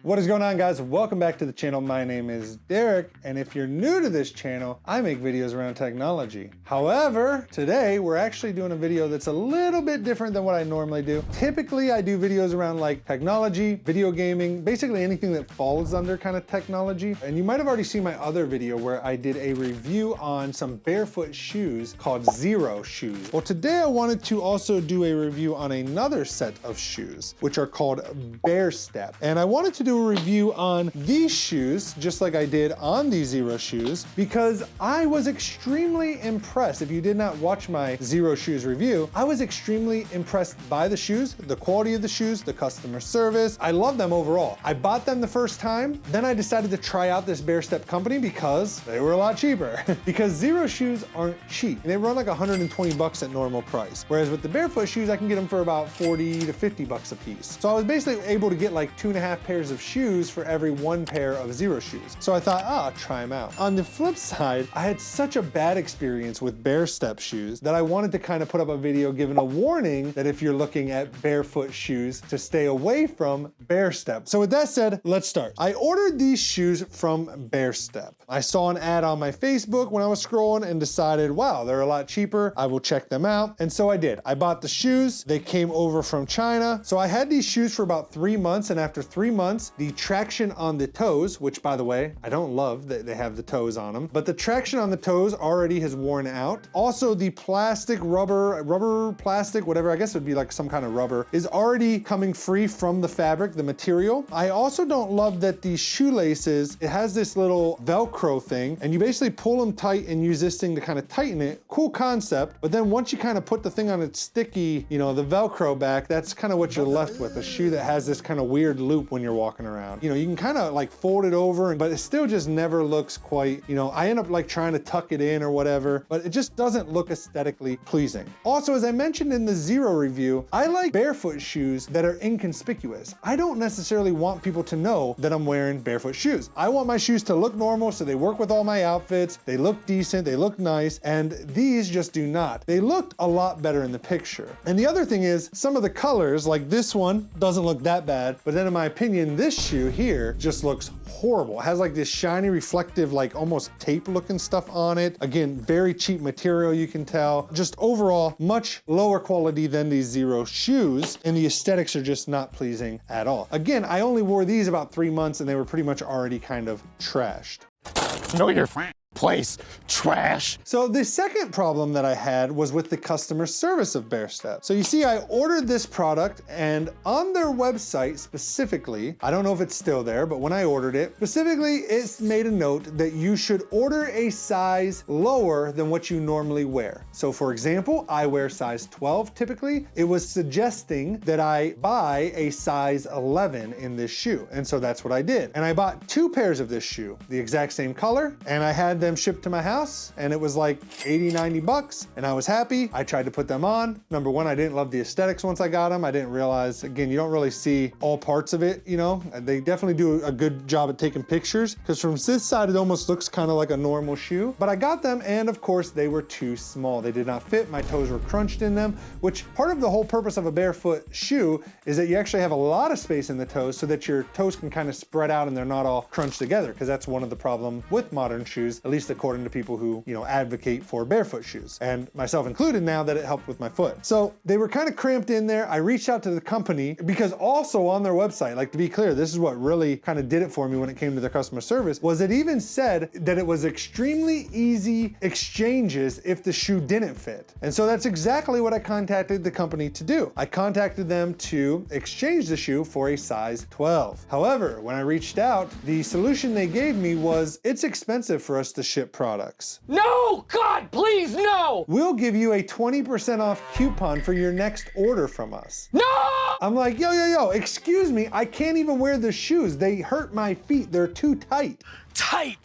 What is going on, guys? Welcome back to the channel. My name is Derek, and if you're new to this channel, I make videos around technology. However, today we're actually doing a video that's a little bit different than what I normally do. Typically, I do videos around like technology, video gaming, basically anything that falls under kind of technology. And you might have already seen my other video where I did a review on some barefoot shoes called Xero shoes. Well, today I wanted to also do a review on another set of shoes, which are called Barestep. And I wanted to do a review on these shoes, just like I did on these Xero shoes, because I was extremely impressed. If you did not watch my Xero shoes review, I was extremely impressed by the shoes, the quality of the shoes, the customer service. I love them overall. I bought them the first time, then I decided to try out this Barestep company because they were a lot cheaper. Because Xero shoes aren't cheap. They run like 120 bucks at normal price. Whereas with the barefoot shoes, I can get them for about 40 to 50 bucks a piece. So I was basically able to get like 2.5 pairs of shoes for every 1 pair of Xero shoes. So I thought, I'll try them out. On the flip side, I had such a bad experience with Barestep shoes that I wanted to kind of put up a video giving a warning that if you're looking at barefoot shoes, to stay away from Barestep. So with that said, let's start. I ordered these shoes from Barestep. I saw an ad on my Facebook when I was scrolling and decided, wow, they're a lot cheaper. I will check them out. And so I did. I bought the shoes. They came over from China. So I had these shoes for about 3 months. And after 3 months, the traction on the toes, which by the way, I don't love that they have the toes on them, but the traction on the toes already has worn out. Also, the plastic, rubber, plastic, whatever, I guess it would be like some kind of rubber, is already coming free from the fabric, the material. I also don't love that these shoelaces, it has this little Velcro thing, and you basically pull them tight and use this thing to kind of tighten it. Cool concept, but then once you kind of put the thing on its sticky, you know, the Velcro back, that's kind of what you're left with, a shoe that has this kind of weird loop when you're walking around. You know, you can kind of like fold it over, but it still just never looks quite, you know, I end up like trying to tuck it in or whatever, but it just doesn't look aesthetically pleasing. Also, as I mentioned in the Xero review, I like barefoot shoes that are inconspicuous. I don't necessarily want people to know that I'm wearing barefoot shoes. I want my shoes to look normal so they work with all my outfits, they look decent, they look nice, and these just do not. They looked a lot better in the picture. And the other thing is, some of the colors, like this one, doesn't look that bad, but then in my opinion, this shoe here just looks horrible. It has like this shiny, reflective, like almost tape looking stuff on it. Again, very cheap material, you can tell. Just overall, much lower quality than these Xero shoes, and the aesthetics are just not pleasing at all. Again, I only wore these about 3 months and they were pretty much already kind of trashed. Know your place, trash. So the second problem that I had was with the customer service of Barestep. So you see, I ordered this product, and on their website specifically, I don't know if it's still there, but when I ordered it, specifically it's made a note that you should order a size lower than what you normally wear. So for example, I wear size 12 typically. It was suggesting that I buy a size 11 in this shoe. And so that's what I did. And I bought 2 pairs of this shoe, the exact same color, and I had them shipped to my house, and it was like 80, 90 bucks, and I was happy. I tried to put them on. Number one, I didn't love the aesthetics once I got them. I didn't realize, again, you don't really see all parts of it, you know? They definitely do a good job at taking pictures, because from this side, it almost looks kind of like a normal shoe. But I got them, and of course, they were too small. They did not fit. My toes were crunched in them, which part of the whole purpose of a barefoot shoe is that you actually have a lot of space in the toes so that your toes can kind of spread out and they're not all crunched together, because that's one of the problems with modern shoes, at least according to people who, you know, advocate for barefoot shoes, and myself included now that it helped with my foot. So they were kind of cramped in there. I reached out to the company because also on their website, like to be clear, this is what really kind of did it for me when it came to their customer service, was it even said that it was extremely easy exchanges if the shoe didn't fit. And so that's exactly what I contacted the company to do. I contacted them to exchange the shoe for a size 12. However, when I reached out, the solution they gave me was, it's expensive for us to ship products. No, God, please, no! We'll give you a 20% off coupon for your next order from us. No! I'm like, yo, excuse me, I can't even wear the shoes. They hurt my feet, they're too tight. Tight,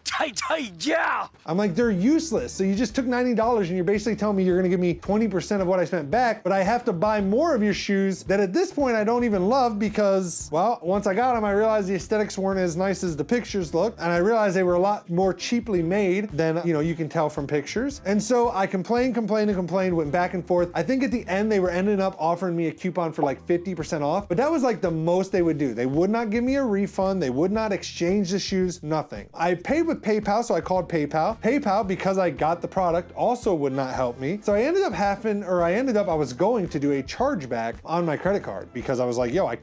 Yeah. I'm like, they're useless. So you just took $90 and you're basically telling me you're gonna give me 20% of what I spent back, but I have to buy more of your shoes that at this point I don't even love because, well, once I got them, I realized the aesthetics weren't as nice as the pictures looked, and I realized they were a lot more cheaply made than, you can tell from pictures. And so I complained, went back and forth. I think at the end, they were ending up offering me a coupon for like 50% off, but that was like the most they would do. They would not give me a refund. They would not exchange the shoes, nothing. I paid with PayPal, so I called PayPal. PayPal, because I got the product, also would not help me. So I was going to do a chargeback on my credit card because I was like, yo, I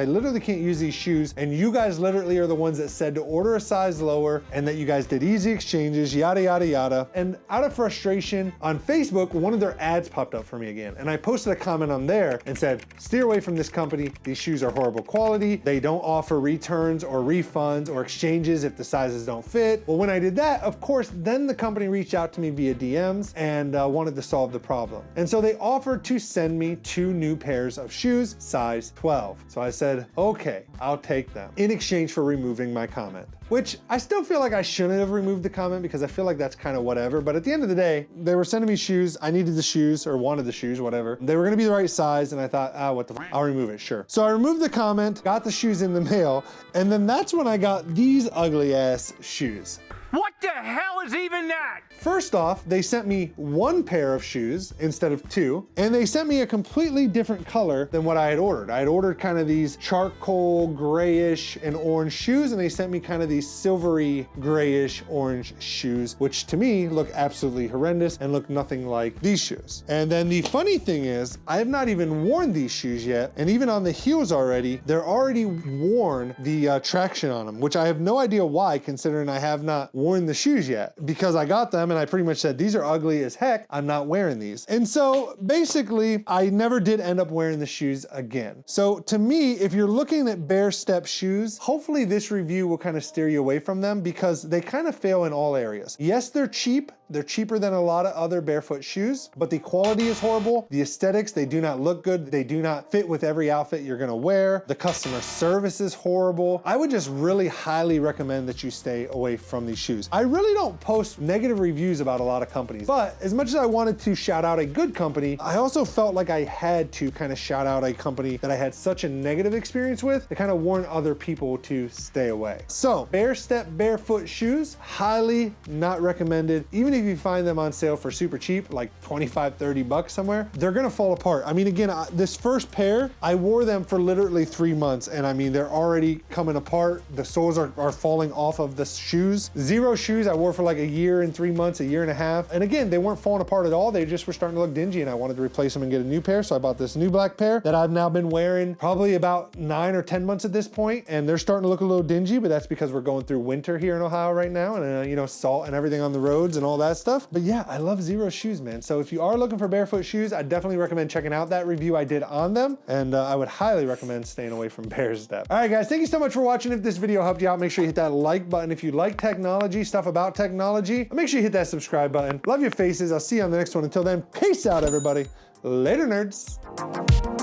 literally can't use these shoes. And you guys literally are the ones that said to order a size lower and that you guys did easy exchanges, yada, yada, yada. And out of frustration, on Facebook, one of their ads popped up for me again. And I posted a comment on there and said, steer away from this company. These shoes are horrible quality. They don't offer returns or refunds or exchanges if the sizes don't fit. Well, when I did that, of course, then the company reached out to me via DMs and wanted to solve the problem. And so they offered to send me 2 new pairs of shoes, size 12. So I said, okay, I'll take them in exchange for removing my comment. Which I still feel like I shouldn't have removed the comment because I feel like that's kind of whatever. But at the end of the day, they were sending me shoes. I needed the shoes or wanted the shoes, whatever. They were gonna be the right size and I thought, what the f, I'll remove it, sure. So I removed the comment, got the shoes in the mail, and then that's when I got these ugly ass shoes. What the hell is even that? First off, they sent me 1 pair of shoes instead of 2, and they sent me a completely different color than what I had ordered. I had ordered kind of these charcoal grayish and orange shoes, and they sent me kind of these silvery grayish orange shoes, which to me look absolutely horrendous and look nothing like these shoes. And then the funny thing is, I have not even worn these shoes yet, and even on the heels already, they're already worn the traction on them, which I have no idea why, considering I have not worn the shoes yet, because I got them and I pretty much said, these are ugly as heck, I'm not wearing these. And so basically, I never did end up wearing the shoes again. So to me, if you're looking at Barestep shoes, hopefully this review will kind of steer you away from them because they kind of fail in all areas. Yes, they're cheap. They're cheaper than a lot of other barefoot shoes, but the quality is horrible. The aesthetics, they do not look good. They do not fit with every outfit you're gonna wear. The customer service is horrible. I would just really highly recommend that you stay away from these shoes. I really don't post negative reviews about a lot of companies, but as much as I wanted to shout out a good company, I also felt like I had to kind of shout out a company that I had such a negative experience with to kind of warn other people to stay away. So Barestep Barefoot shoes, highly not recommended. Even if you find them on sale for super cheap, like 25, 30 bucks somewhere, they're gonna fall apart. I mean, again, this first pair, I wore them for literally 3 months, and I mean, they're already coming apart. The soles are falling off of the shoes. Xero shoes I wore for like a year and 3 months, a year and a half. And again, they weren't falling apart at all. They just were starting to look dingy, and I wanted to replace them and get a new pair. So I bought this new black pair that I've now been wearing probably about 9 or 10 months at this point, and they're starting to look a little dingy, but that's because we're going through winter here in Ohio right now, and salt and everything on the roads and all that stuff. But yeah, I love Xero shoes, man. So if you are looking for barefoot shoes, I definitely recommend checking out that review I did on them. And I would highly recommend staying away from Barestep. All right, guys, thank you so much for watching. If this video helped you out, make sure you hit that like button. If you like technology, stuff about technology, make sure you hit that subscribe button. Love your faces. I'll see you on the next one. Until then, peace out, everybody. Later, nerds.